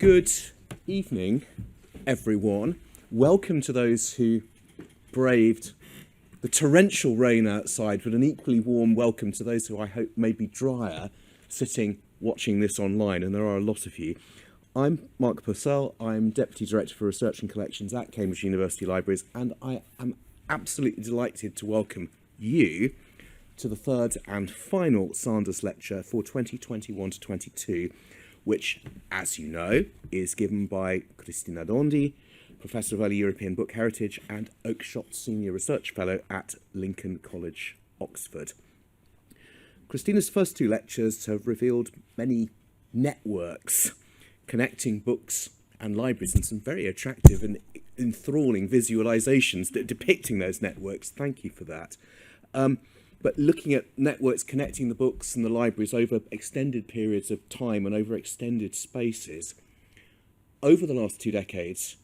Good evening, everyone. Welcome to those who braved the torrential rain outside, but an equally warm welcome to those who I hope may be drier, sitting watching this online, and there are a lot of you. I'm Mark Purcell. I'm Deputy Director for Research and Collections at Cambridge University Libraries, and I am absolutely delighted to welcome you to the third and final Sandars Lecture for 2021 to 22, which, as you know, is given by Cristina Dondi, Professor of Early European Book Heritage and Oakeshott Senior Research Fellow at Lincoln College, Oxford. Christina's first two lectures have revealed many networks connecting books and libraries and some very attractive and enthralling visualizations depicting those networks. Thank you for that. But looking at networks connecting the books and the libraries over extended periods of time and over extended spaces, over the last 2 decades,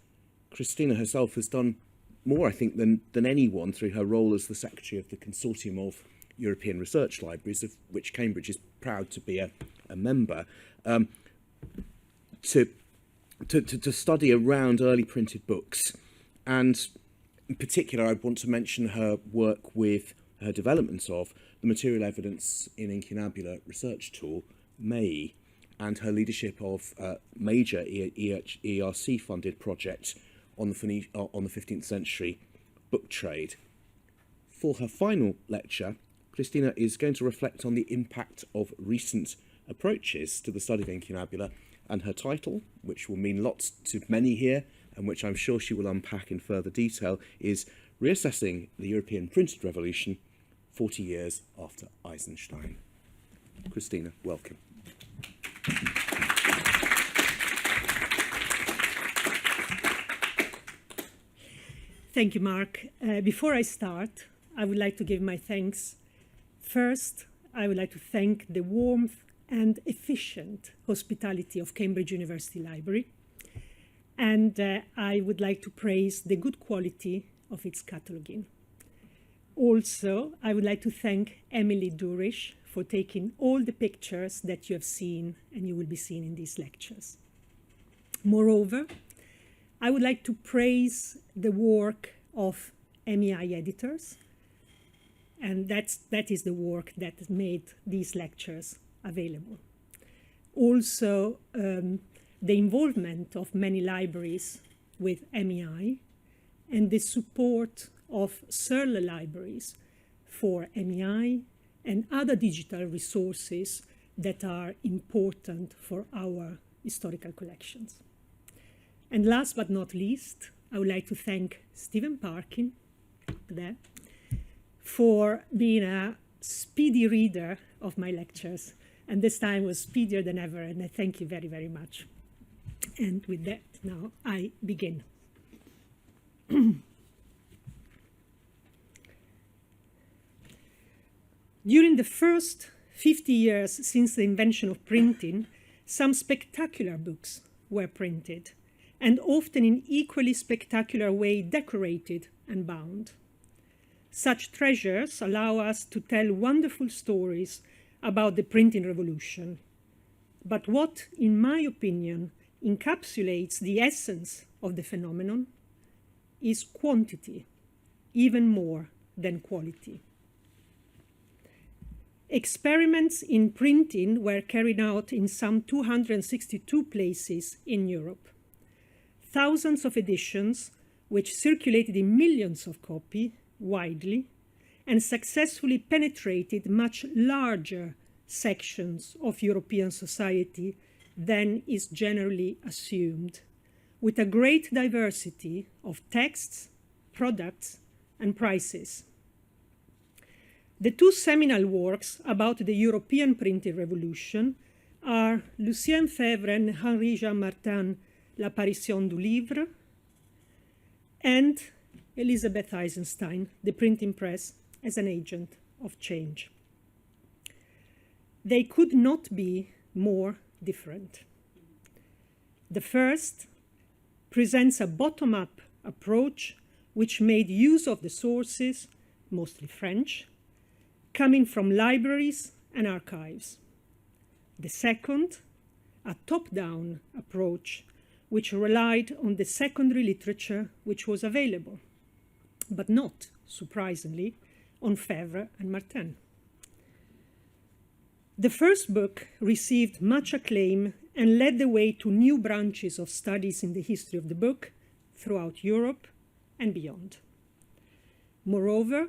Cristina herself has done more, I think, than anyone through her role as the Secretary of the Consortium of European Research Libraries, of which Cambridge is proud to be a member, to study around early printed books. And in particular, I want to mention her work with her development of the Material Evidence in Incunabula research tool, MAE, and her leadership of a major ERC-funded project on the 15th century book trade. For her final lecture, Cristina is going to reflect on the impact of recent approaches to the study of Incunabula, and her title, which will mean lots to many here, and which I'm sure she will unpack in further detail, is Reassessing the European Printed Revolution, 40 years after Eisenstein. Cristina, welcome. Thank you, Mark. Before I start, I would like to give my thanks. First, I would like to thank the warmth and efficient hospitality of Cambridge University Library. And I would like to praise the good quality of its cataloguing. Also, I would like to thank Emily Durish for taking all the pictures that you have seen and you will be seeing in these lectures. Moreover, I would like to praise the work of MEI editors, and that is the work that made these lectures available. Also, the involvement of many libraries with MEI and the support of Searle libraries for MEI and other digital resources that are important for our historical collections. And last but not least, I would like to thank Stephen Parkin there for being a speedy reader of my lectures, and this time was speedier than ever, and I thank you very, very much. And with that, now I begin. During the first 50 years since the invention of printing, some spectacular books were printed, and often in equally spectacular way decorated and bound. Such treasures allow us to tell wonderful stories about the printing revolution. But what, in my opinion, encapsulates the essence of the phenomenon is quantity, even more than quality. Experiments in printing were carried out in some 262 places in Europe. Thousands of editions, which circulated in millions of copies widely, and successfully penetrated much larger sections of European society than is generally assumed, with a great diversity of texts, products, and prices. The two seminal works about the European printing revolution are Lucien Febvre and Henri-Jean Martin's L'apparition du livre, and Elizabeth Eisenstein, The Printing Press as an Agent of Change. They could not be more different. The first presents a bottom-up approach which made use of the sources, mostly French, coming from libraries and archives. The second a top-down approach which relied on the secondary literature which was available, but not, surprisingly, on Febvre and Martin. The first book received much acclaim and led the way to new branches of studies in the history of the book throughout Europe and beyond. Moreover,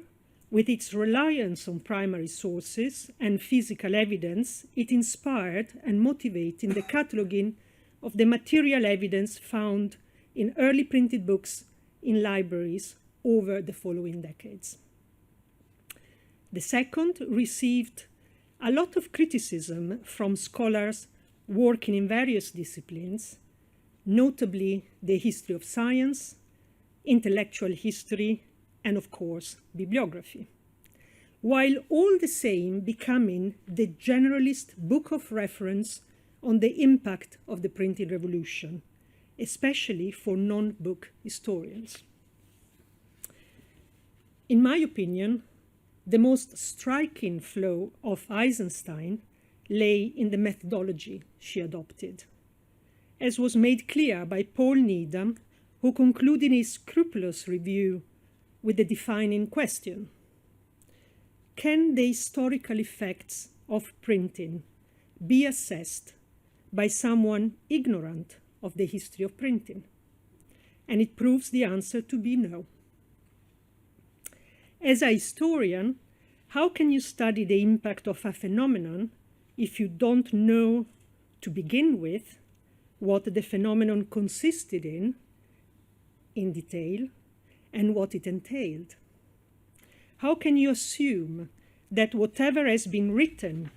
with its reliance on primary sources and physical evidence, it inspired and motivated the cataloguing of the material evidence found in early printed books in libraries over the following decades. The second received a lot of criticism from scholars working in various disciplines, notably the history of science, intellectual history, and of course, bibliography, while all the same becoming the generalist book of reference on the impact of the printing revolution, especially for non-book historians. In my opinion, the most striking flaw of Eisenstein lay in the methodology she adopted, as was made clear by Paul Needham, who concluded his scrupulous review with the defining question: can the historical effects of printing be assessed by someone ignorant of the history of printing? And it proves the answer to be no. As a historian, how can you study the impact of a phenomenon if you don't know, to begin with, what the phenomenon consisted in detail, and what it entailed? How can you assume that whatever has been written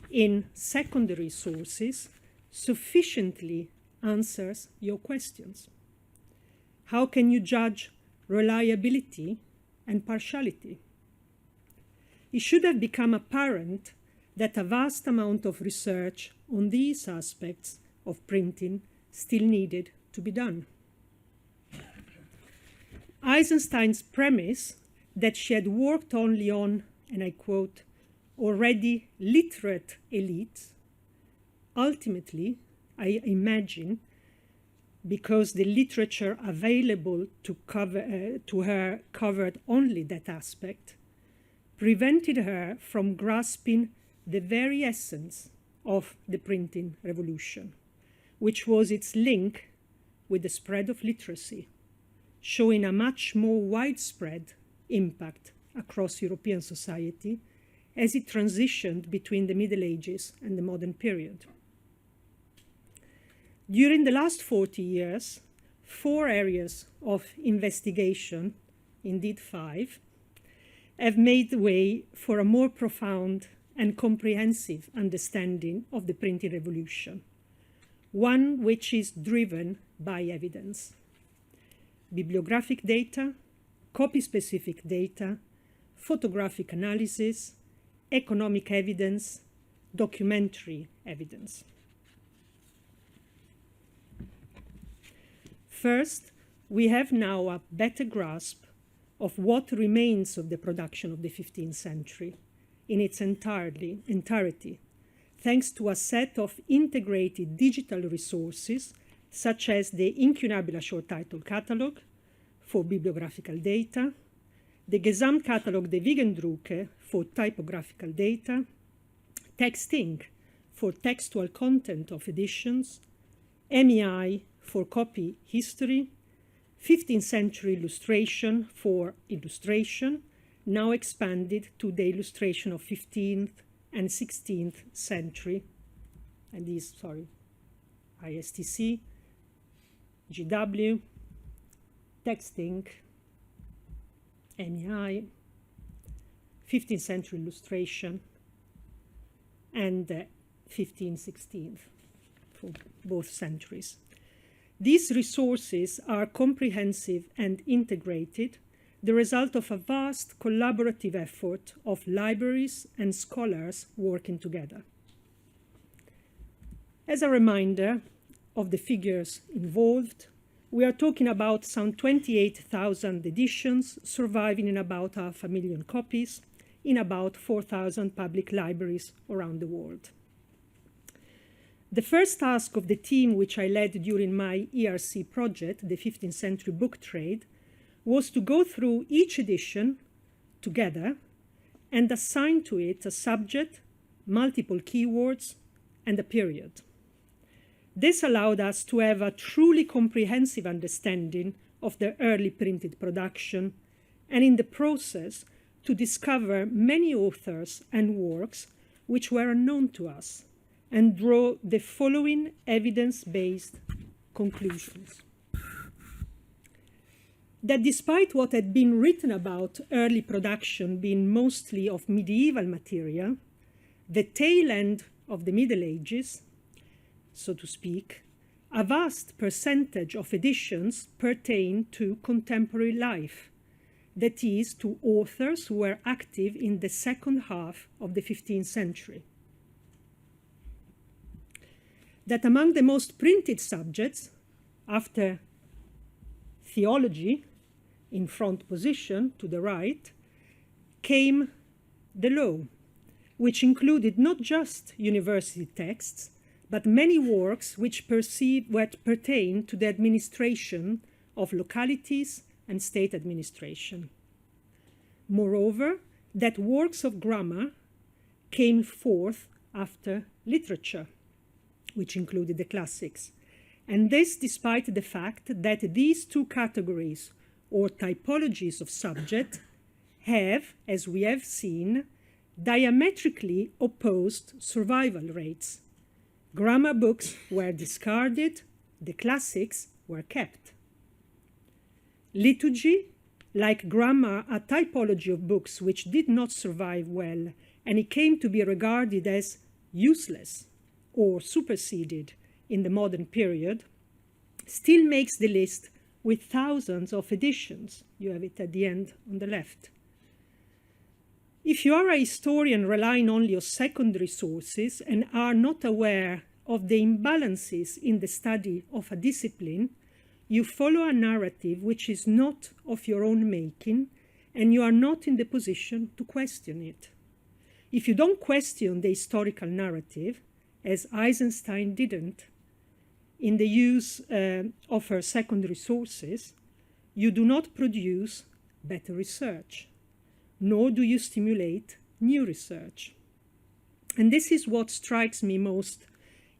in secondary sources sufficiently answers your questions? How can you judge reliability and partiality? It should have become apparent that a vast amount of research on these aspects of printing still needed to be done. Eisenstein's premise that she had worked only on, and I quote, already literate elites, ultimately, I imagine, because the literature available to her covered only that aspect, prevented her from grasping the very essence of the printing revolution, which was its link with the spread of literacy, showing a much more widespread impact across European society as it transitioned between the Middle Ages and the modern period. During the last 40 years, 4 areas of investigation, indeed 5, have made way for a more profound and comprehensive understanding of the printing revolution, one which is driven by evidence. Bibliographic data, copy-specific data, photographic analysis, economic evidence, documentary evidence. First, we have now a better grasp of what remains of the production of the 15th century in its entirety, thanks to a set of integrated digital resources such as the incunabula short title catalog for bibliographical data, the Gesamtkatalog der Wiegendrucke for typographical data, Texting for textual content of editions, MEI for copy history, 15th century illustration for illustration, now expanded to the illustration of 15th and 16th century, and these, ISTC, GW, Texting, MEI, 15th century illustration, and 15th, 16th for both centuries. These resources are comprehensive and integrated, the result of a vast collaborative effort of libraries and scholars working together. As a reminder of the figures involved, we are talking about some 28,000 editions surviving in about 500,000 copies in about 4,000 public libraries around the world. The first task of the team which I led during my ERC project, the 15th Century Book Trade, was to go through each edition together and assign to it a subject, multiple keywords, and a period. This allowed us to have a truly comprehensive understanding of the early printed production, and in the process to discover many authors and works which were unknown to us, and draw the following evidence-based conclusions. That despite what had been written about early production being mostly of medieval material, the tail end of the Middle Ages, so to speak, a vast percentage of editions pertain to contemporary life, that is, to authors who were active in the second half of the 15th century. That among the most printed subjects, after theology, in front position to the right, came the law, which included not just university texts, but many works which pertain to the administration of localities and state administration. Moreover, that works of grammar came forth after literature, which included the classics, and this despite the fact that these two categories or typologies of subject have, as we have seen, diametrically opposed survival rates. Grammar books were discarded, the classics were kept. Liturgy, like grammar, a typology of books which did not survive well, and it came to be regarded as useless or superseded in the modern period, still makes the list with thousands of editions. You have it at the end on the left. If you are a historian relying only on secondary sources and are not aware of the imbalances in the study of a discipline, you follow a narrative which is not of your own making, and you are not in the position to question it. If you don't question the historical narrative, as Eisenstein didn't, in the use of her secondary sources, you do not produce better research, nor do you stimulate new research. And this is what strikes me most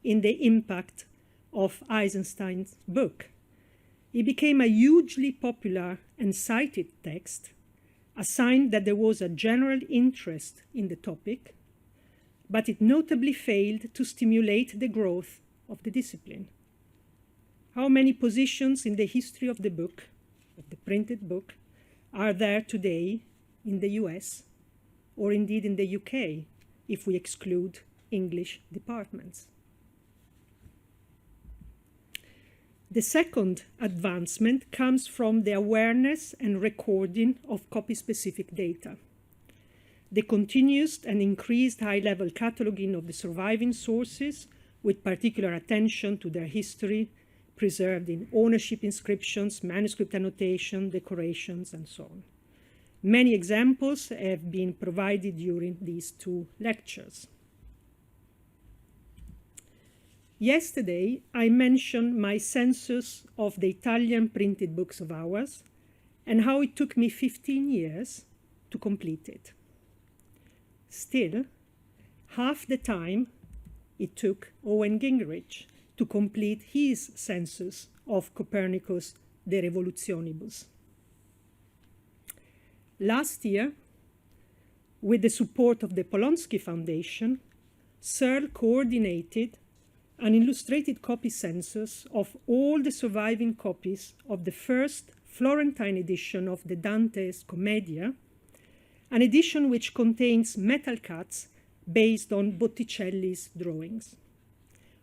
in the impact of Eisenstein's book. It became a hugely popular and cited text, a sign that there was a general interest in the topic, but it notably failed to stimulate the growth of the discipline. How many positions in the history of the book, of the printed book, are there today in the US, or indeed in the UK, if we exclude English departments? The second advancement comes from the awareness and recording of copy-specific data. The continuous and increased high-level cataloging of the surviving sources, with particular attention to their history, preserved in ownership inscriptions, manuscript annotation, decorations, and so on. Many examples have been provided during these two lectures. Yesterday, I mentioned my census of the Italian printed books of ours and how it took me 15 years to complete it. Still, half the time it took Owen Gingerich to complete his census of Copernicus De Revolutionibus. Last year, with the support of the Polonsky Foundation, Searle coordinated an illustrated copy census of all the surviving copies of the first Florentine edition of the Dante's Commedia, an edition which contains metal cuts based on Botticelli's drawings.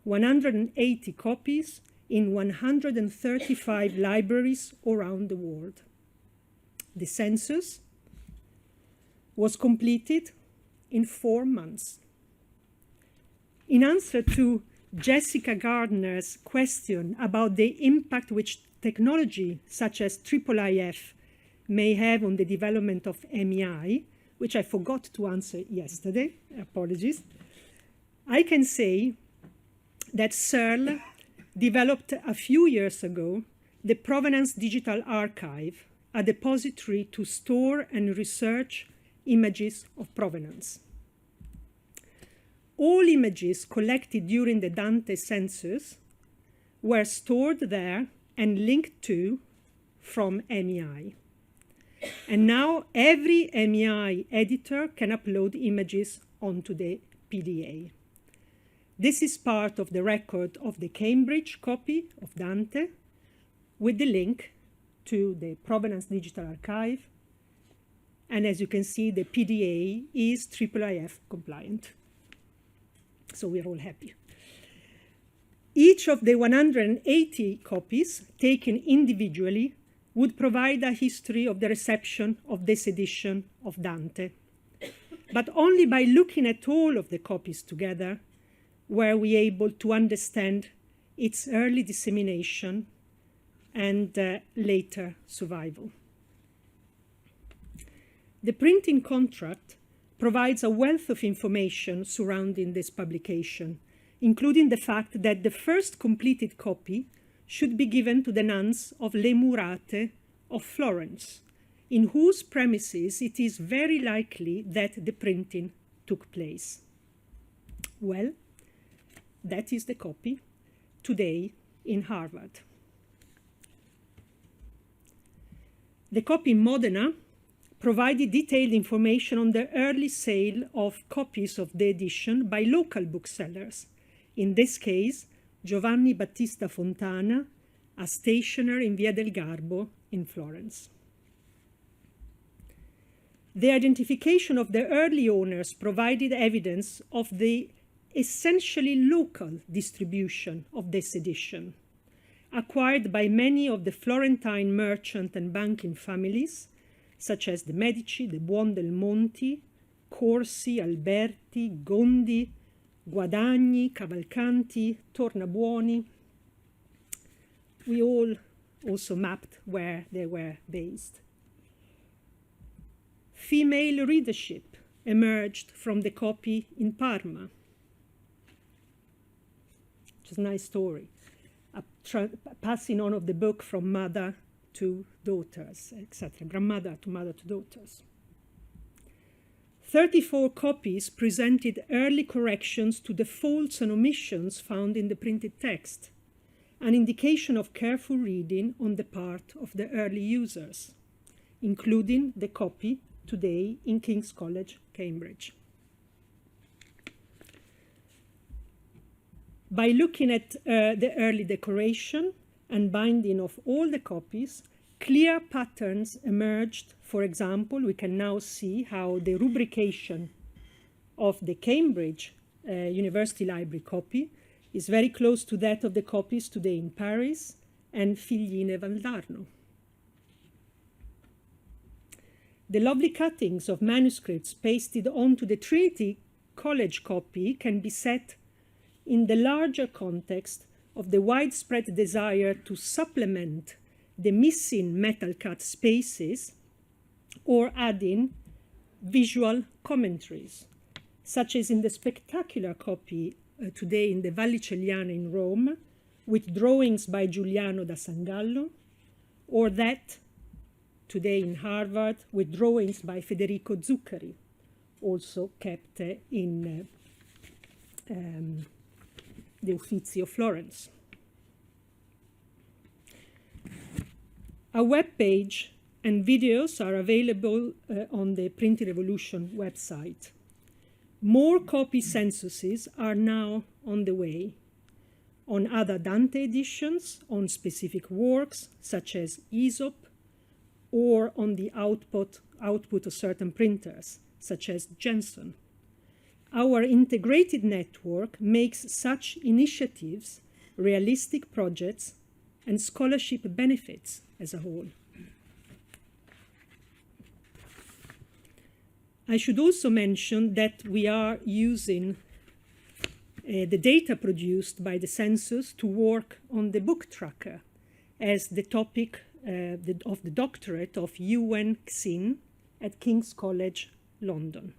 180 copies in 135 libraries around the world. The census was completed in 4 months. In answer to Jessica Gardner's question about the impact which technology such as IIIF may have on the development of MEI, which I forgot to answer yesterday, apologies, I can say that Searle developed a few years ago the Provenance Digital Archive, a depository to store and research images of provenance. All images collected during the Dante census were stored there and linked to from MEI. And now every MEI editor can upload images onto the PDA. This is part of the record of the Cambridge copy of Dante with the link to the Provenance Digital Archive. And as you can see, the PDA is IIIF compliant. So we're all happy. Each of the 180 copies taken individually would provide a history of the reception of this edition of Dante. But only by looking at all of the copies together were we able to understand its early dissemination and later survival. The printing contract provides a wealth of information surrounding this publication, including the fact that the first completed copy should be given to the nuns of Le Murate of Florence, in whose premises it is very likely that the printing took place. Well, that is the copy today in Harvard. The copy in Modena provided detailed information on the early sale of copies of the edition by local booksellers, in this case, Giovanni Battista Fontana, a stationer in Via del Garbo in Florence. The identification of the early owners provided evidence of the essentially local distribution of this edition, acquired by many of the Florentine merchant and banking families, such as the Medici, the Buondelmonti, Corsi, Alberti, Gondi, Guadagni, Cavalcanti, Tornabuoni. We all also mapped where they were based. Female readership emerged from the copy in Parma, which is a nice story, a passing on of the book from mother to daughters, etc., grandmother to mother to daughters. 34 copies presented early corrections to the faults and omissions found in the printed text, an indication of careful reading on the part of the early users, including the copy today in King's College, Cambridge. By looking at the early decoration and binding of all the copies, clear patterns emerged. For example, we can now see how the rubrication of the Cambridge University Library copy is very close to that of the copies today in Paris and Figline Valdarno. The lovely cuttings of manuscripts pasted onto the Trinity College copy can be set in the larger context of the widespread desire to supplement the missing metal cut spaces or adding visual commentaries, such as in the spectacular copy today in the Vallicelliana in Rome, with drawings by Giuliano da Sangallo, or that today in Harvard with drawings by Federico Zuccari, also kept in the Uffizi of Florence. A web page and videos are available on the Printing Revolution website. More copy censuses are now on the way, on other Dante editions, on specific works such as Aesop, or on the output of certain printers, such as Jensen. Our integrated network makes such initiatives realistic projects and scholarship benefits as a whole. I should also mention that we are using the data produced by the census to work on the book tracker as the topic of the doctorate of UN Xin at King's College, London.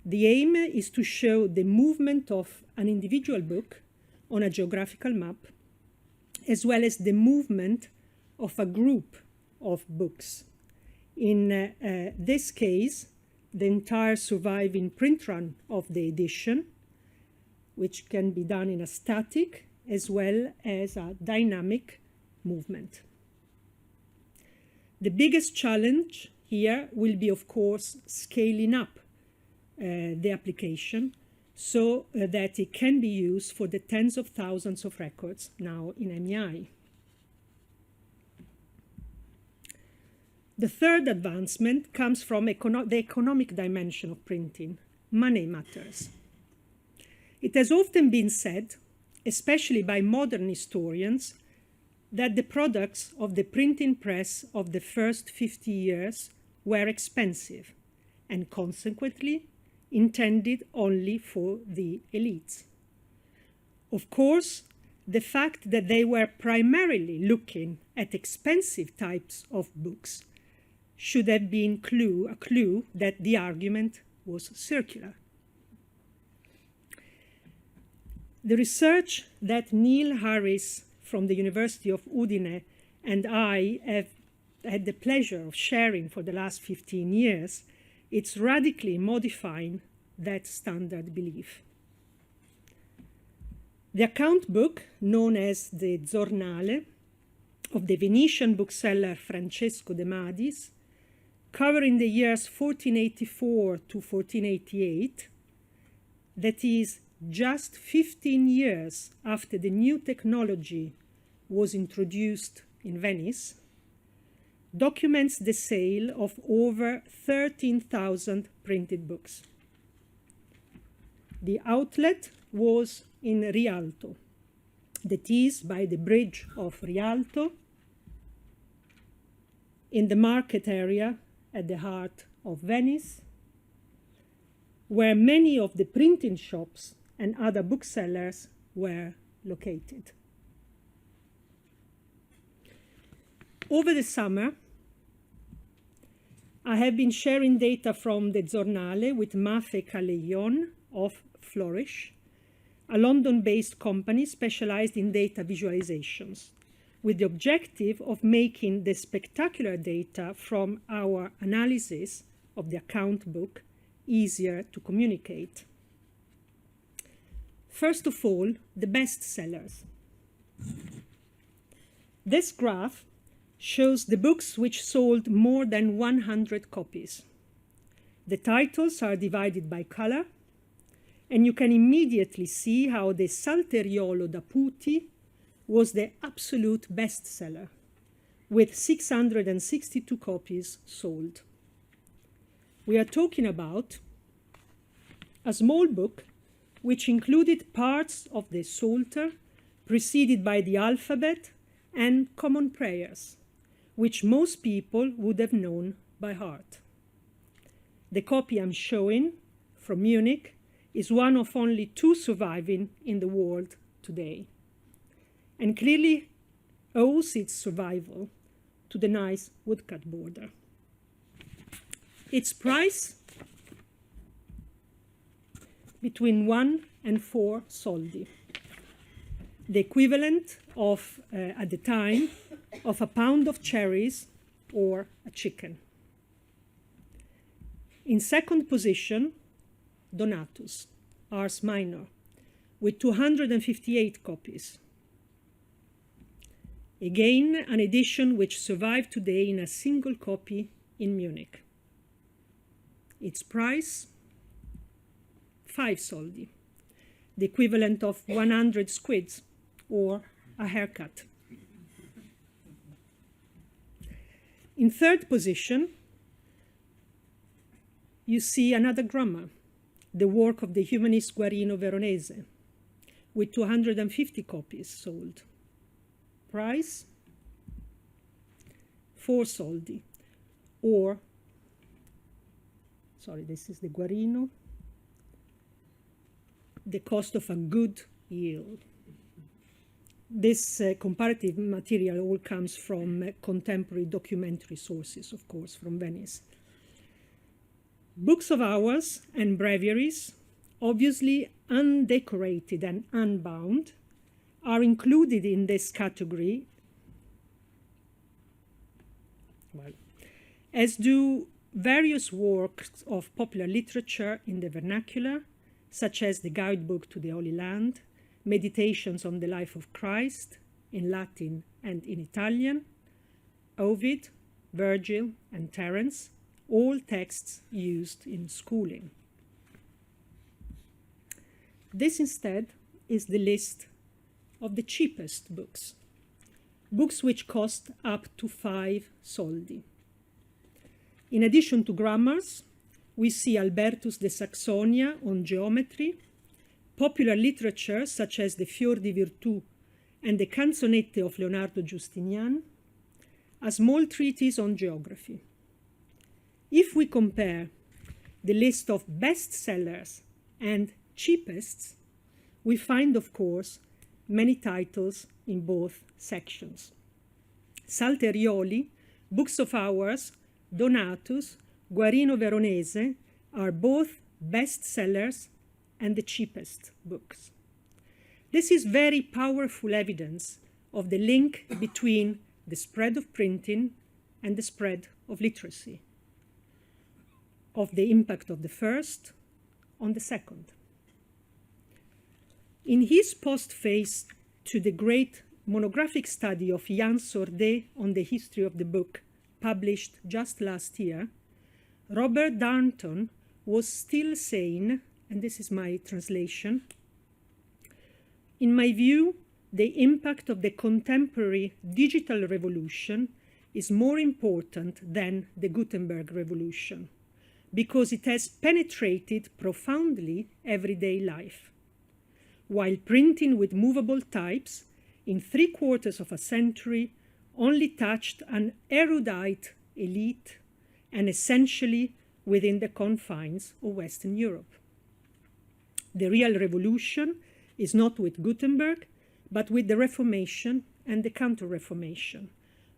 The aim is to show the movement of an individual book on a geographical map, as well as the movement of a group of books. In this case, the entire surviving print run of the edition, which can be done in a static as well as a dynamic movement. The biggest challenge here will be, of course, scaling up the application so that it can be used for the tens of thousands of records now in MEI. The third advancement comes from the economic dimension of printing. Money matters. It has often been said, especially by modern historians, that the products of the printing press of the first 50 years were expensive and consequently intended only for the elites. Of course, the fact that they were primarily looking at expensive types of books should have been a clue that the argument was circular. The research that Neil Harris from the University of Udine and I have had the pleasure of sharing for the last 15 years, it's radically modifying that standard belief. The account book, known as the Giornale, of the Venetian bookseller Francesco de Madis, covering the years 1484 to 1488, that is, just 15 years after the new technology was introduced in Venice, documents the sale of over 13,000 printed books. The outlet was in Rialto, that is, by the bridge of Rialto, in the market area at the heart of Venice, where many of the printing shops and other booksellers were located. Over the summer, I have been sharing data from the Giornale with Mafe Kaleyon of Flourish, a London-based company specialized in data visualizations, with the objective of making the spectacular data from our analysis of the account book easier to communicate. First of all, the bestsellers. This graph shows the books which sold more than 100 copies. The titles are divided by color, and you can immediately see how the Salteriolo da Puti was the absolute bestseller, with 662 copies sold. We are talking about a small book which included parts of the Psalter, preceded by the alphabet and common prayers, which most people would have known by heart. The copy I'm showing from Munich is one of only 2 surviving in the world today, and clearly owes its survival to the nice woodcut border. Its price, between 1 and 4 soldi, the equivalent of, at the time, of a pound of cherries or a chicken. In second position, Donatus, Ars Minor, with 258 copies. Again, an edition which survived today in a single copy in Munich. Its price, 5 soldi, the equivalent of 100 squids or a haircut. In third position, you see another grammar, the work of the humanist Guarino Veronese, with 250 copies sold. Price, 4 soldi, or, sorry, this is the Guarino, the cost of a good yield. This comparative material all comes from contemporary documentary sources, of course, from Venice. Books of hours and breviaries, obviously undecorated and unbound, are included in this category, well, as do various works of popular literature in the vernacular, such as the Guidebook to the Holy Land, Meditations on the Life of Christ, in Latin and in Italian, Ovid, Virgil, and Terence, all texts used in schooling. This instead is the list of the cheapest books, books which cost up to 5 soldi. In addition to grammars, we see Albertus de Saxonia on geometry, popular literature such as the Fior di Virtù and the Canzonette of Leonardo Giustinian, a small treatise on geography. If we compare the list of bestsellers and cheapest, we find, of course, many titles in both sections. Salterioli, Books of Hours, Donatus, Guarino Veronese are both bestsellers and the cheapest books. This is very powerful evidence of the link between the spread of printing and the spread of literacy, of the impact of the first on the second. In his postface to the great monographic study of Jan Sordet on the history of the book, published just last year, Robert Darnton was still saying, and this is my translation, "In my view, the impact of the contemporary digital revolution is more important than the Gutenberg revolution, because it has penetrated profoundly everyday life. While printing with movable types in 3/4 of a century only touched an erudite elite and essentially within the confines of Western Europe. The real revolution is not with Gutenberg, but with the Reformation and the Counter-Reformation,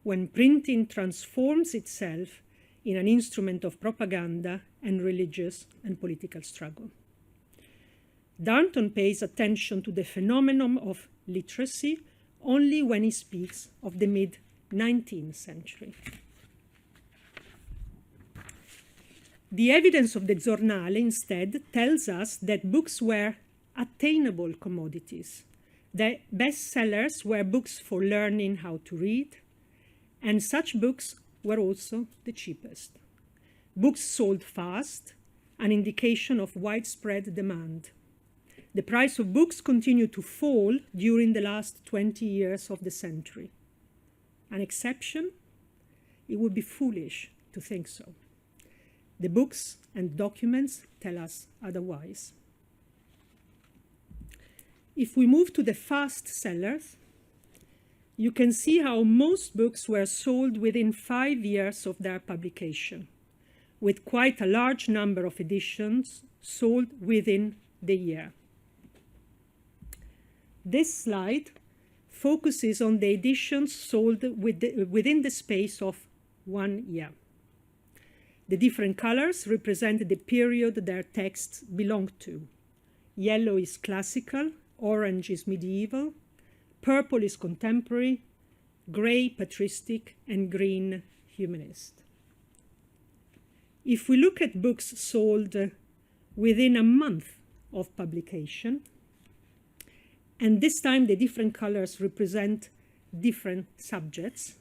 when printing transforms itself in an instrument of propaganda and religious and political struggle." Darnton pays attention to the phenomenon of literacy only when he speaks of the mid-19th century. The evidence of the Giornale instead tells us that books were attainable commodities. The bestsellers were books for learning how to read, and such books were also the cheapest. Books sold fast, an indication of widespread demand. The price of books continued to fall during the last 20 years of the century. An exception? It would be foolish to think so. The books and documents tell us otherwise. If we move to the fast sellers, you can see how most books were sold within 5 years of their publication, with quite a large number of editions sold within the year. This slide focuses on the editions sold within the space of 1 year. The different colors represent the period their texts belong to. Yellow is classical, orange is medieval, purple is contemporary, gray patristic, and green humanist. If we look at books sold within a month of publication, and this time the different colors represent different subjects,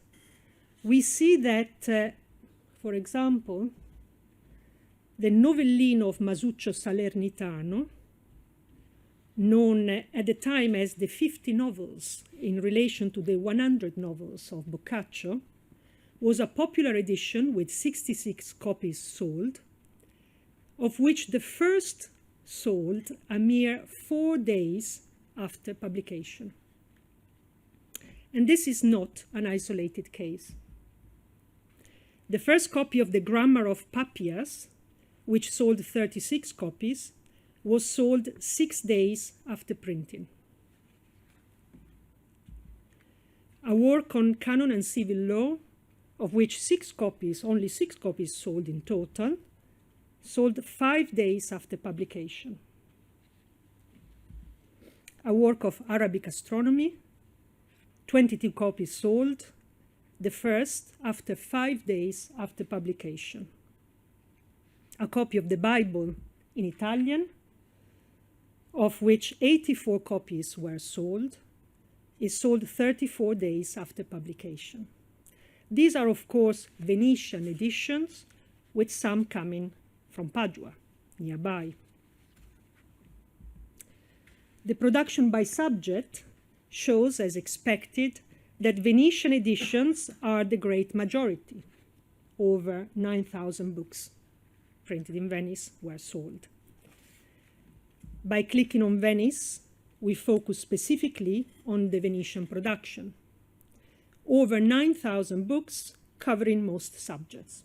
we see that, for example, the Novellino of Masuccio Salernitano, known at the time as the 50 novels in relation to the 100 novels of Boccaccio, was a popular edition with 66 copies sold, of which the first sold a mere 4 days after publication. And this is not an isolated case. The first copy of the Grammar of Papias, which sold 36 copies, was sold 6 days after printing. A work on canon and civil law, of which only 6 copies sold in total, sold 5 days after publication. a work of Arabic astronomy, 22 copies sold, the first after 5 days after publication. A copy of the Bible in Italian, of which 84 copies were sold, is sold 34 days after publication. These are, of course, Venetian editions, with some coming from Padua, nearby. The production by subject shows, as expected, that Venetian editions are the great majority. Over 9,000 books printed in Venice were sold. By clicking on Venice, we focus specifically on the Venetian production. Over 9,000 books covering most subjects.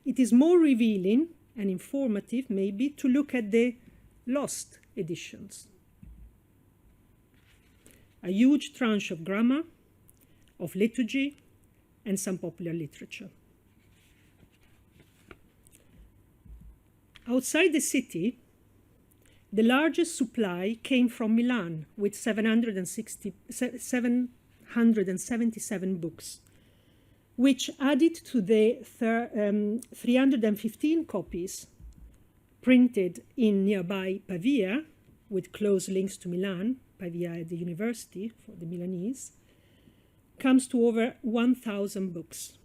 It is more revealing and informative, maybe, to look at the lost editions. A huge tranche of grammar, of liturgy, and some popular literature. Outside the city, the largest supply came from Milan with 777 books, which added to the 315 copies printed in nearby Pavia, with close links to Milan, Pavia at the university for the Milanese, comes to over 1,000 books.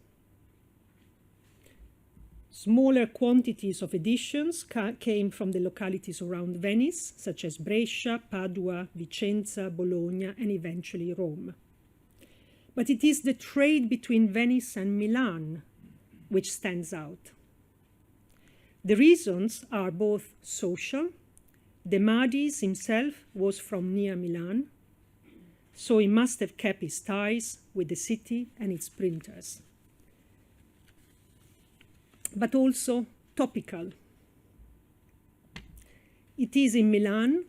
Smaller quantities of editions came from the localities around Venice, such as Brescia, Padua, Vicenza, Bologna, and eventually Rome. But it is the trade between Venice and Milan which stands out. The reasons are both social. Demades himself was from near Milan, so he must have kept his ties with the city and its printers. But also topical. It is in Milan,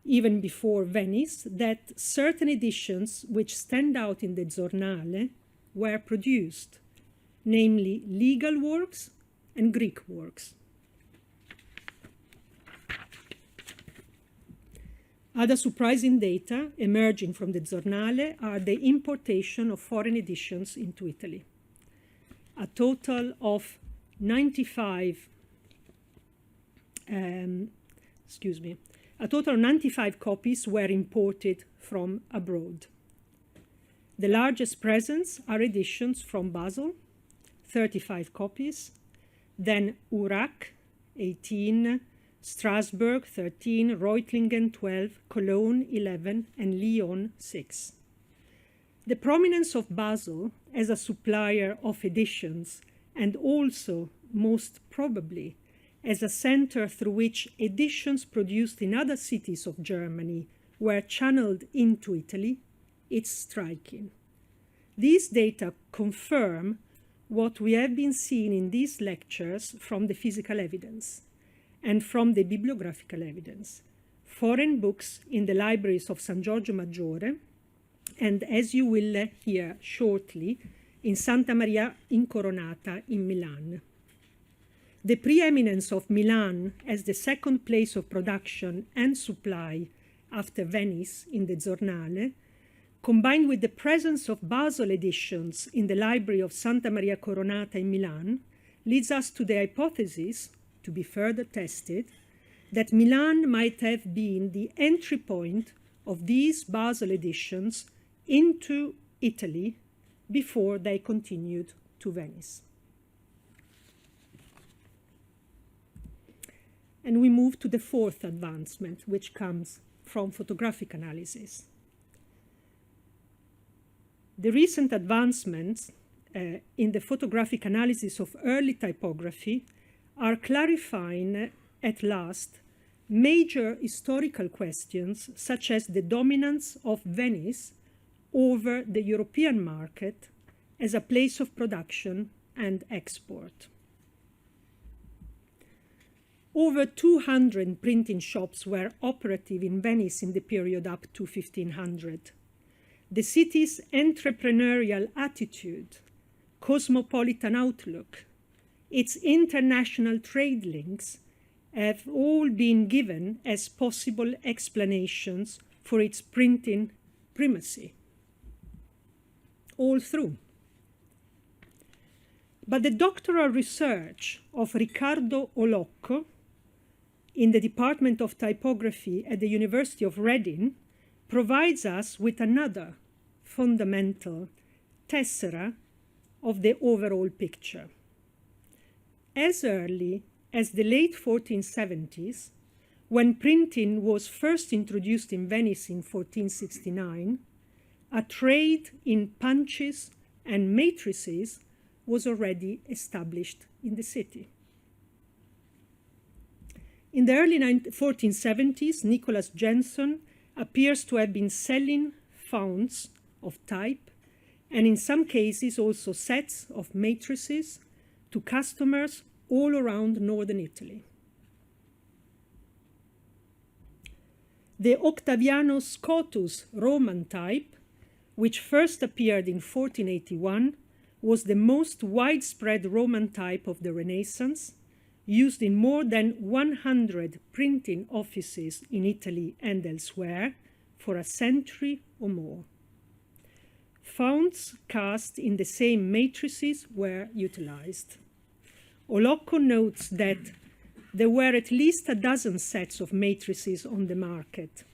even before Venice, that certain editions which stand out in the Giornale were produced, namely legal works and Greek works. Other surprising data emerging from the Giornale are the importation of foreign editions into Italy. A total of 95 copies were imported from abroad. The largest presents are editions from Basel, 35 copies, then Urach, 18, Strasbourg, 13, Reutlingen, 12, Cologne, 11, and Lyon, 6. The prominence of Basel as a supplier of editions, and also, most probably, as a center through which editions produced in other cities of Germany were channeled into Italy, it's striking. These data confirm what we have been seeing in these lectures from the physical evidence and from the bibliographical evidence. Foreign books in the libraries of San Giorgio Maggiore, and as you will hear shortly, in Santa Maria Incoronata in Milan. The preeminence of Milan as the second place of production and supply after Venice in the Giornale, combined with the presence of Basel editions in the library of Santa Maria Coronata in Milan, leads us to the hypothesis, to be further tested, that Milan might have been the entry point of these Basel editions into Italy before they continued to Venice. And we move to the fourth advancement, which comes from photographic analysis. The recent advancements in the photographic analysis of early typography are clarifying at last major historical questions such as the dominance of Venice over the European market as a place of production and export. Over 200 printing shops were operative in Venice in the period up to 1500. The city's entrepreneurial attitude, cosmopolitan outlook, its international trade links, have all been given as possible explanations for its printing primacy, all through. But the doctoral research of Riccardo Olocco in the Department of Typography at the University of Reading provides us with another fundamental tessera of the overall picture. As early as the late 1470s, when printing was first introduced in Venice in 1469, a trade in punches and matrices was already established in the city. In the early 1470s, Nicholas Jenson appears to have been selling founts of type, and in some cases also sets of matrices, to customers all around northern Italy. The Octaviano Scotus Roman type, which first appeared in 1481, was the most widespread Roman type of the Renaissance, used in more than 100 printing offices in Italy and elsewhere for a century or more. Founts cast in the same matrices were utilized. Olocco notes that there were at least a dozen sets of matrices on the market,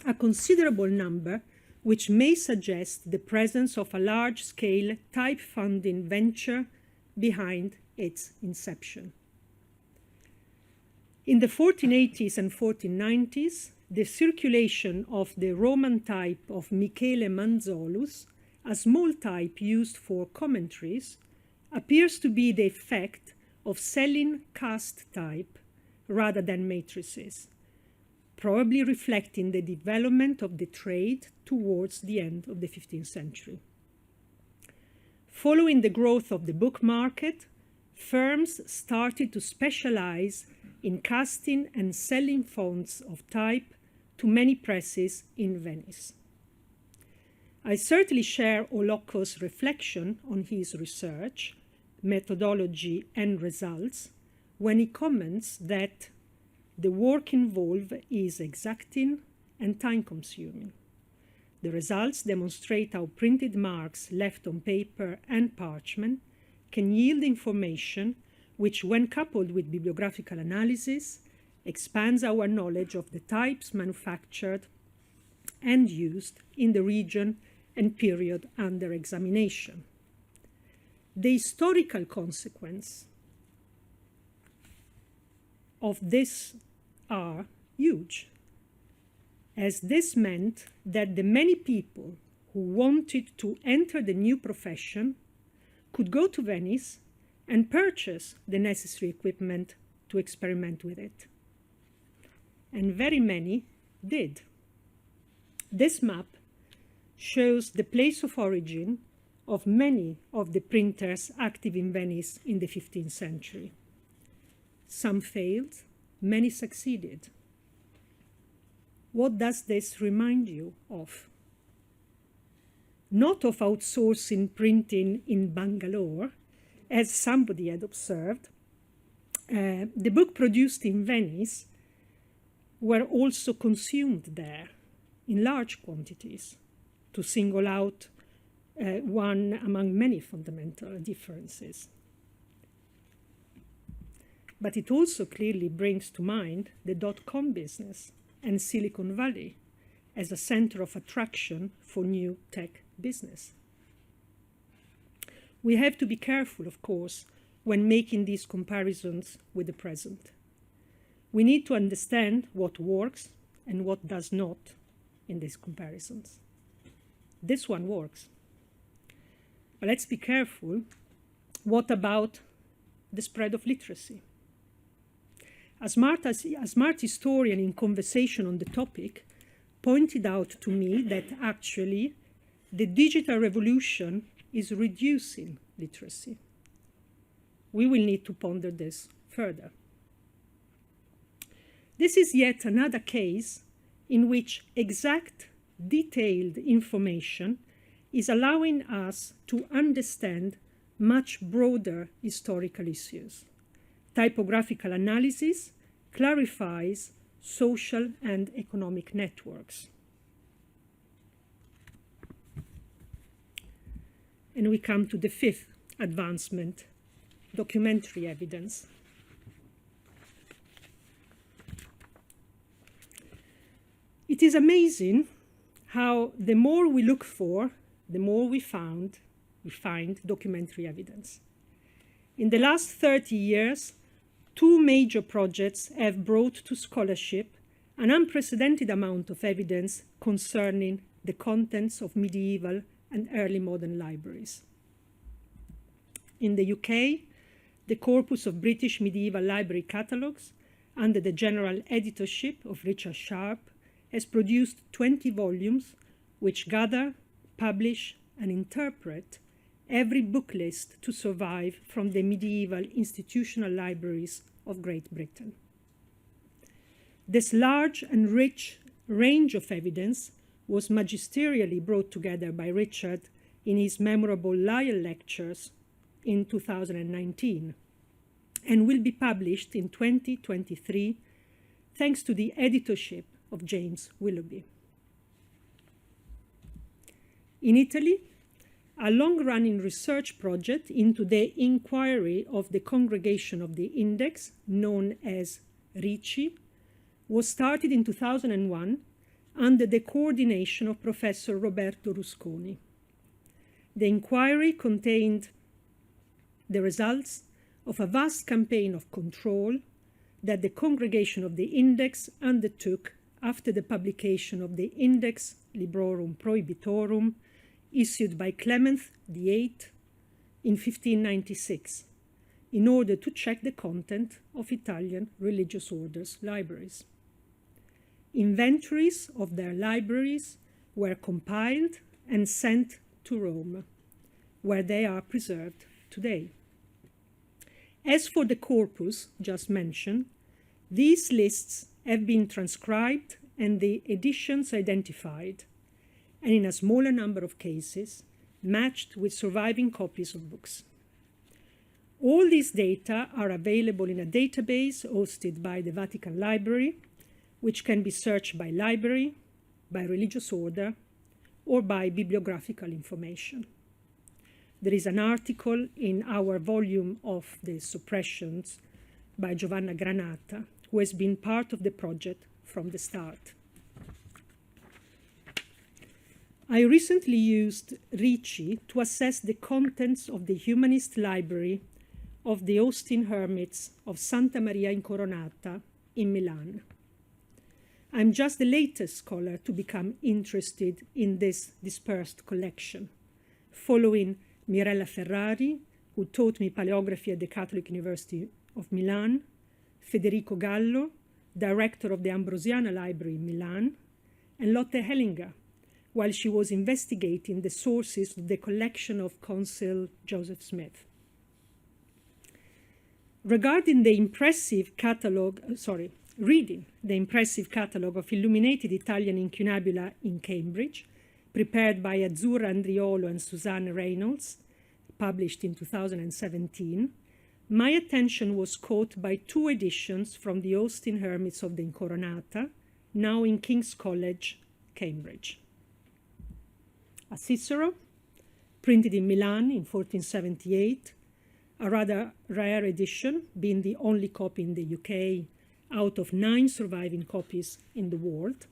a considerable number which may suggest the presence of a large-scale type funding venture behind its inception. In the 1480s and 1490s, the circulation of the Roman type of Michele Manzolus, a small type used for commentaries, appears to be the effect of selling cast type rather than matrices, probably reflecting the development of the trade towards the end of the 15th century. Following the growth of the book market, firms started to specialize in casting and selling fonts of type to many presses in Venice. I certainly share Olocco's reflection on his research, methodology, and results when he comments that the work involved is exacting and time-consuming. The results demonstrate how printed marks left on paper and parchment can yield information which, when coupled with bibliographical analysis, expands our knowledge of the types manufactured and used in the region and period under examination. The historical consequence of this are huge, as this meant that the many people who wanted to enter the new profession could go to Venice and purchase the necessary equipment to experiment with it. And very many did. This map shows the place of origin of many of the printers active in Venice in the 15th century. Some failed, many succeeded. What does this remind you of? Not of outsourcing printing in Bangalore, as somebody had observed. The book produced in Venice were also consumed there in large quantities, to single out one among many fundamental differences. But it also clearly brings to mind the dot-com business and Silicon Valley as a center of attraction for new tech business. We have to be careful, of course, when making these comparisons with the present. We need to understand what works and what does not in these comparisons. This one works. But let's be careful. What about the spread of literacy? A smart historian in conversation on the topic pointed out to me that actually the digital revolution is reducing literacy. We will need to ponder this further. This is yet another case in which exact, detailed information is allowing us to understand much broader historical issues. Typographical analysis clarifies social and economic networks. And we come to the fifth advancement, documentary evidence. It is amazing how the more we look for, the more we find documentary evidence. In the last 30 years, two major projects have brought to scholarship an unprecedented amount of evidence concerning the contents of medieval and early modern libraries. In the UK, the corpus of British medieval library catalogues, under the general editorship of Richard Sharp, has produced 20 volumes which gather, publish, and interpret every book list to survive from the medieval institutional libraries of Great Britain. This large and rich range of evidence was magisterially brought together by Richard in his memorable Lyell Lectures in 2019 and will be published in 2023 thanks to the editorship of James Willoughby. In Italy, a long-running research project into the inquiry of the Congregation of the Index, known as RICI, was started in 2001 under the coordination of Professor Roberto Rusconi. The inquiry contained the results of a vast campaign of control that the Congregation of the Index undertook after the publication of the Index Librorum Prohibitorum, issued by Clement VIII in 1596, in order to check the content of Italian religious orders' libraries. Inventories of their libraries were compiled and sent to Rome, where they are preserved today. As for the corpus just mentioned, these lists have been transcribed and the editions identified, and in a smaller number of cases, matched with surviving copies of books. All these data are available in a database hosted by the Vatican Library, which can be searched by library, by religious order, or by bibliographical information. There is an article in our volume of the suppressions by Giovanna Granata, who has been part of the project from the start. I recently used RICI to assess the contents of the Humanist Library of the Austin Hermits of Santa Maria Incoronata in Milan. I'm just the latest scholar to become interested in this dispersed collection, following Mirella Ferrari, who taught me paleography at the Catholic University of Milan, Federico Gallo, director of the Ambrosiana Library in Milan, and Lotte Hellinger, while she was investigating the sources of the collection of Consul Joseph Smith. Reading the impressive catalogue of illuminated Italian incunabula in Cambridge, prepared by Azzurra Andriolo and Suzanne Reynolds, published in 2017, my attention was caught by two editions from the Austin Hermits of the Incoronata, now in King's College, Cambridge. A Cicero, printed in Milan in 1478, a rather rare edition, being the only copy in the UK out of 9 surviving copies in the world.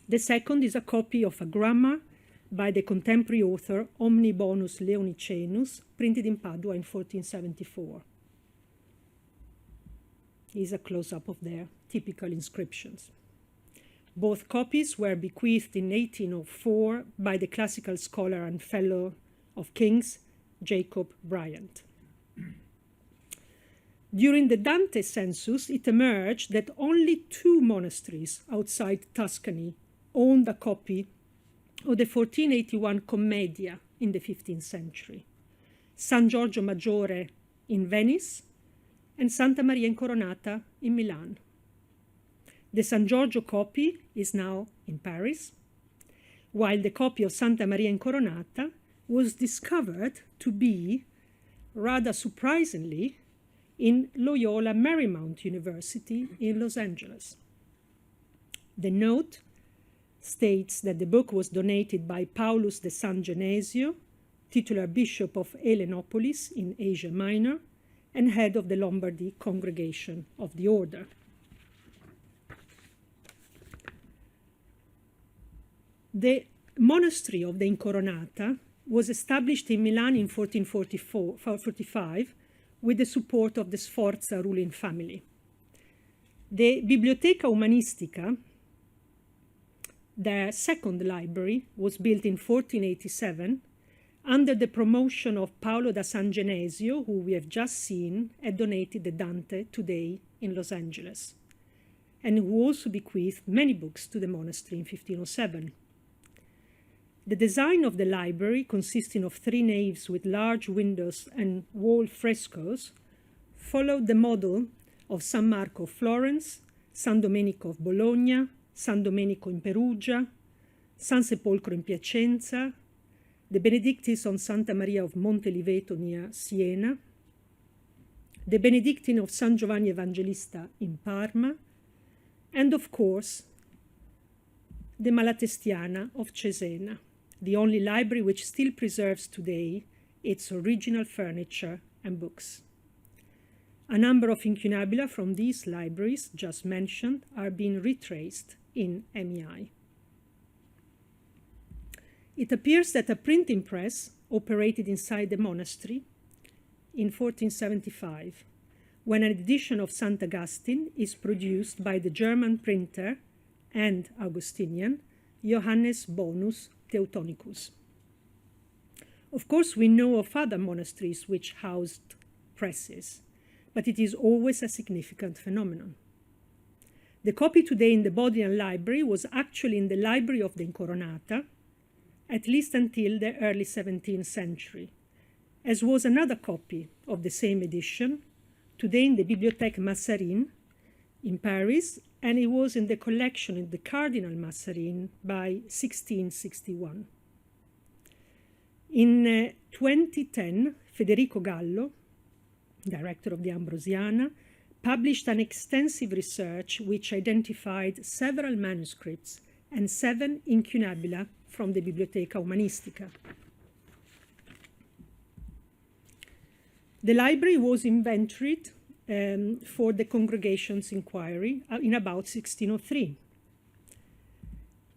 The second is a copy of a grammar by the contemporary author Omnibonus Leonicenus, printed in Padua in 1474. Here's a close-up of their typical inscriptions. Both copies were bequeathed in 1804 by the classical scholar and fellow of Kings, Jacob Bryant. During the Dante census, it emerged that only 2 monasteries outside Tuscany owned a copy of the 1481 Commedia in the 15th century: San Giorgio Maggiore in Venice and Santa Maria Incoronata in Milan. The San Giorgio copy is now in Paris, while the copy of Santa Maria Incoronata was discovered to be, rather surprisingly, in Loyola Marymount University in Los Angeles. The note states that the book was donated by Paulus de San Genesio, titular bishop of Helenopolis in Asia Minor and head of the Lombardy congregation of the order. The monastery of the Incoronata was established in Milan in 1445 with the support of the Sforza ruling family. The Biblioteca Umanistica, their second library, was built in 1487 under the promotion of Paolo da San Genesio, who we have just seen had donated the Dante today in Los Angeles, and who also bequeathed many books to the monastery in 1507. The design of the library, consisting of 3 naves with large windows and wall frescoes, followed the model of San Marco of Florence, San Domenico of Bologna, San Domenico in Perugia, San Sepolcro in Piacenza, the Benedictines on Santa Maria of Monteliveto near Siena, the Benedictine of San Giovanni Evangelista in Parma, and of course, the Malatestiana of Cesena, the only library which still preserves today its original furniture and books. A number of incunabula from these libraries just mentioned are being retraced in MEI. It appears that a printing press operated inside the monastery in 1475, when an edition of St. Augustine is produced by the German printer and Augustinian Johannes Bonus Teutonicus. Of course, we know of other monasteries which housed presses, but it is always a significant phenomenon. The copy today in the Bodleian Library was actually in the library of the Incoronata, at least until the early 17th century, as was another copy of the same edition, today in the Bibliothèque Mazarin in Paris, and it was in the collection of the Cardinal Mazarin by 1661. In 2010, Federico Gallo, director of the Ambrosiana, published an extensive research which identified several manuscripts and 7 incunabula from the Biblioteca Umanistica. The library was inventoried for the congregation's inquiry in about 1603.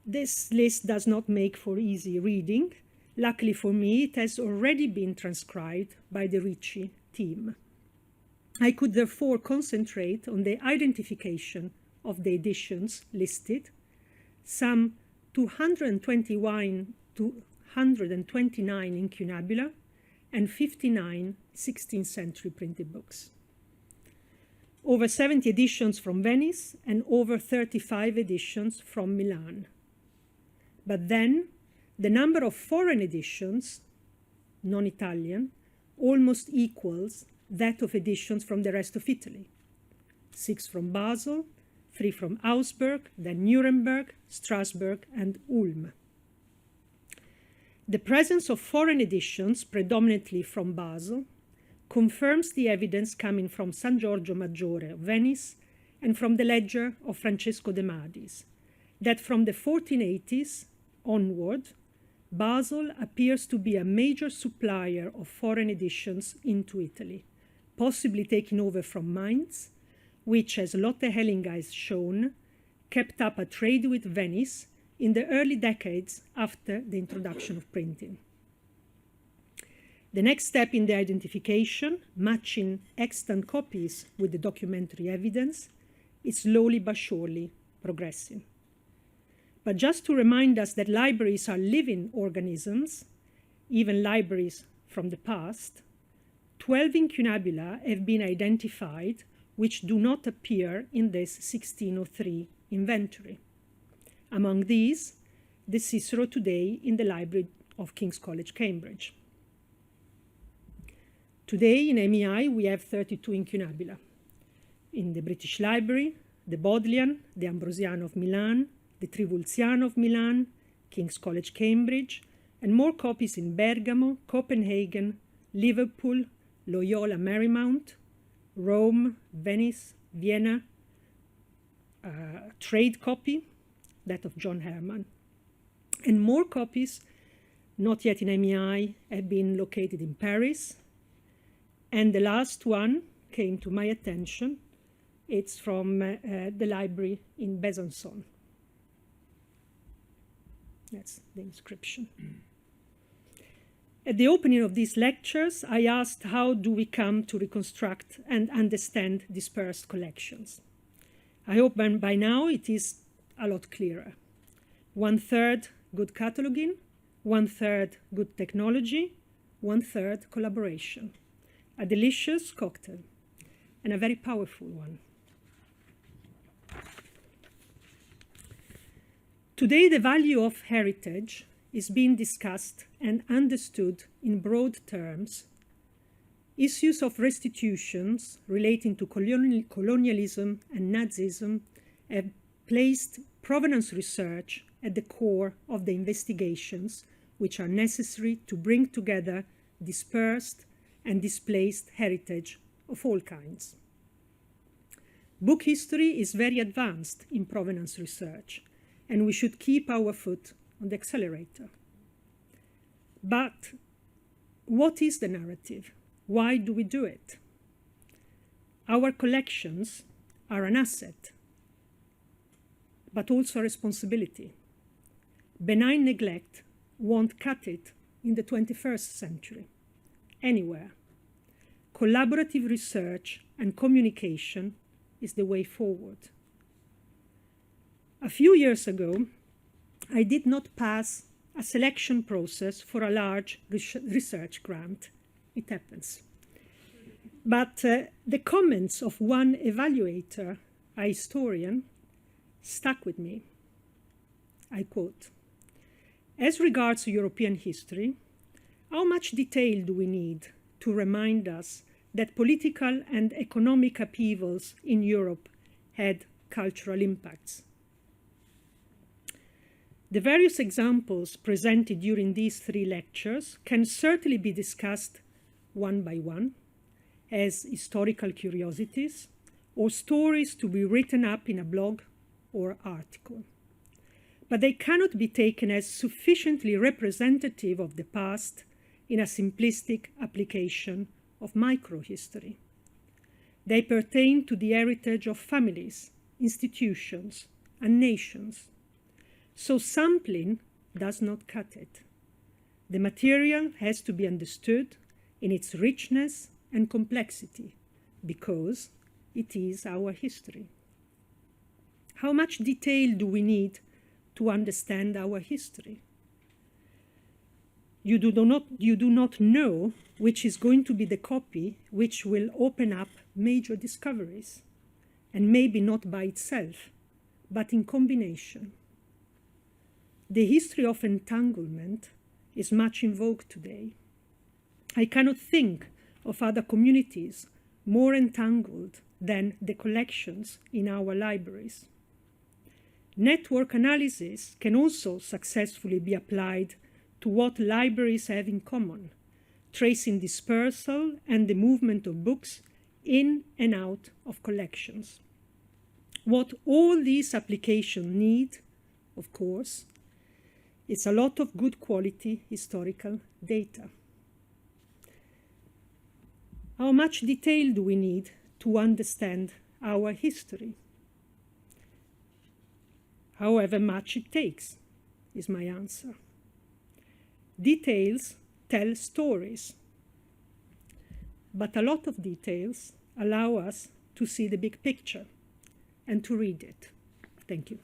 This list does not make for easy reading. Luckily for me, it has already been transcribed by the Ricci team. I could therefore concentrate on the identification of the editions listed, some 229 incunabula and 59 16th century printed books. Over 70 editions from Venice and over 35 editions from Milan. But then the number of foreign editions, non-Italian, almost equals that of editions from the rest of Italy. 6 from Basel, 3 from Augsburg, then Nuremberg, Strasbourg, and Ulm. The presence of foreign editions, predominantly from Basel, confirms the evidence coming from San Giorgio Maggiore of Venice and from the ledger of Francesco de Madis, that from the 1480s onward, Basel appears to be a major supplier of foreign editions into Italy, possibly taking over from Mainz, which, as Lotte Hellinga has shown, kept up a trade with Venice in the early decades after the introduction of printing. The next step in the identification, matching extant copies with the documentary evidence, is slowly but surely progressing. But just to remind us that libraries are living organisms, even libraries from the past, 12 incunabula have been identified which do not appear in this 1603 inventory. Among these, the Cicero today in the Library of King's College, Cambridge. Today in MEI we have 32 incunabula. In the British Library, the Bodleian, the Ambrosiano of Milan, the Trivulziano of Milan, King's College, Cambridge, and more copies in Bergamo, Copenhagen, Liverpool, Loyola Marymount, Rome, Venice, Vienna, trade copy, that of John Herman. And more copies, not yet in MEI, have been located in Paris. And the last one came to my attention. It's from the library in Besançon. That's the inscription. At the opening of these lectures, I asked how do we come to reconstruct and understand dispersed collections. I hope by now it is a lot clearer. 1/3 good cataloging, 1/3 good technology, 1/3 collaboration. A delicious cocktail, and a very powerful one. Today, the value of heritage is being discussed and understood in broad terms. Issues of restitutions relating to colonialism and Nazism have placed provenance research at the core of the investigations which are necessary to bring together dispersed and displaced heritage of all kinds. Book history is very advanced in provenance research, and we should keep our foot on the accelerator. But what is the narrative? Why do we do it? Our collections are an asset, but also a responsibility. Benign neglect won't cut it in the 21st century, anywhere. Collaborative research and communication is the way forward. A few years ago, I did not pass a selection process for a large research grant. It happens. But the comments of one evaluator, a historian, stuck with me. I quote, "As regards European history, how much detail do we need to remind us that political and economic upheavals in Europe had cultural impacts?" The various examples presented during these 3 lectures can certainly be discussed one by one as historical curiosities or stories to be written up in a blog or article. But they cannot be taken as sufficiently representative of the past in a simplistic application of microhistory. They pertain to the heritage of families, institutions, and nations. So sampling does not cut it. The material has to be understood in its richness and complexity because it is our history. How much detail do we need to understand our history? You do not know which is going to be the copy which will open up major discoveries, and maybe not by itself, but in combination. The history of entanglement is much in vogue today. I cannot think of other communities more entangled than the collections in our libraries. Network analysis can also successfully be applied to what libraries have in common, tracing dispersal and the movement of books in and out of collections. What all these applications need, of course, is a lot of good quality historical data. How much detail do we need to understand our history? However much it takes, is my answer. Details tell stories, but a lot of details allow us to see the big picture and to read it. Thank you.